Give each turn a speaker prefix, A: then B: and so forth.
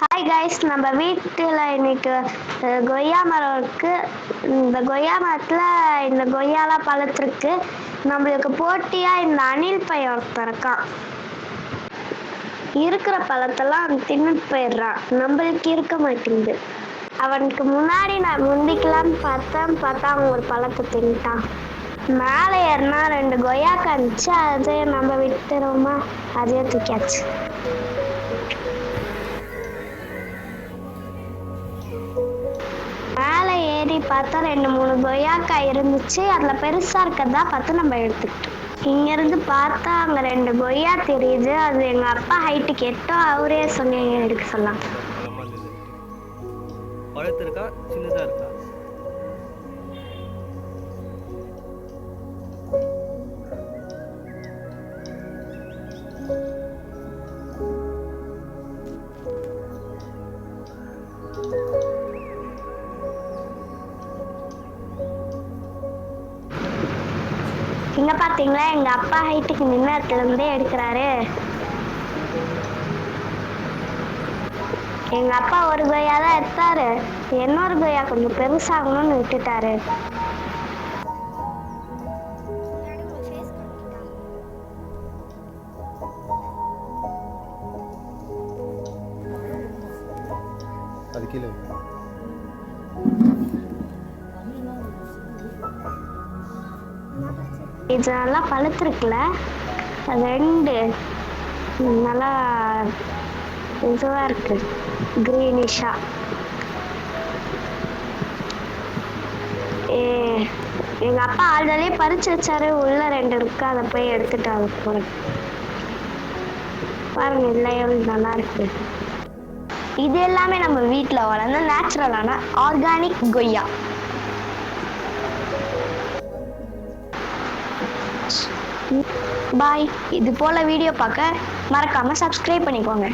A: Hi guys, நம்ம வீட்டில் இன்னைக்கு கொய்யா மரம் இருக்கு. இந்த கொய்யா மரத்தில் இந்த கொய்யாலாம் பழுத்திருக்கு. நம்மளுக்கு போட்டியாக இந்த அணில் பையன் ஒருத்தன் இருக்கான். இருக்கிற பழத்தெல்லாம் தின்னுட்டு போயிடுறான், நம்மளுக்கு இருக்க மாட்டேங்குது. அவனுக்கு முன்னாடி நான் முந்திக்கலான்னு பார்த்தா அவன் ஒரு பழத்தை தின்ட்டான். மேலே ஏறினா 2 கொய்யாக்கா இருந்துச்சு, அதை நம்ம விட்டுருவோமா, அதையே தூக்கியாச்சு. மேலே ஏறி பார்த்தா 2-3 கொய்யாக்கா இருந்துச்சு. அதில் பெருசாக இருக்கிறதா பார்த்து நம்ம எடுத்துக்கிட்டோம். இங்கேருந்து பார்த்தா அங்கே 2 கொய்யா தெரியுது. அது எங்கள் அப்பா ஹைட்டு கேட்டோம், அவரே சொல்லி எடுக்க சொல்லலாம்.
B: பழத்து இருக்கா, சின்னதாக இருக்கா?
A: இங்க பாத்தீங்களா, எங்க அப்பா ஹைட்டுக்கு நின்ன இடத்துல இருந்தே எடுக்கிறாரு. எங்க அப்பா ஒரு கொய்யா தான் எடுத்தாரு, இன்னொரு கொய்யா கொஞ்சம் பெருசாகணும்னு விட்டுட்டாரு.
C: அது கீழே
A: இது நல்லா பழுத்திருக்குல்ல, 2 நல்லா இதுவா இருக்கு, கிரீனிஷா. எங்க அப்பா ஆல்ரெடி பறிச்சு வச்சாரு, உள்ள 2 இருக்கு, அதை போய் எடுத்துட்டாங்க போறேன். பாருங்க, இல்லை எவ்வளவு நல்லா இருக்கு. இது எல்லாமே நம்ம வீட்டில் வளர்ந்த நேச்சுரலான ஆர்கானிக் கொய்யா. பாய். இது போல வீடியோ பார்க்க மறக்காம சப்ஸ்கிரைப் பண்ணிக்கோங்க.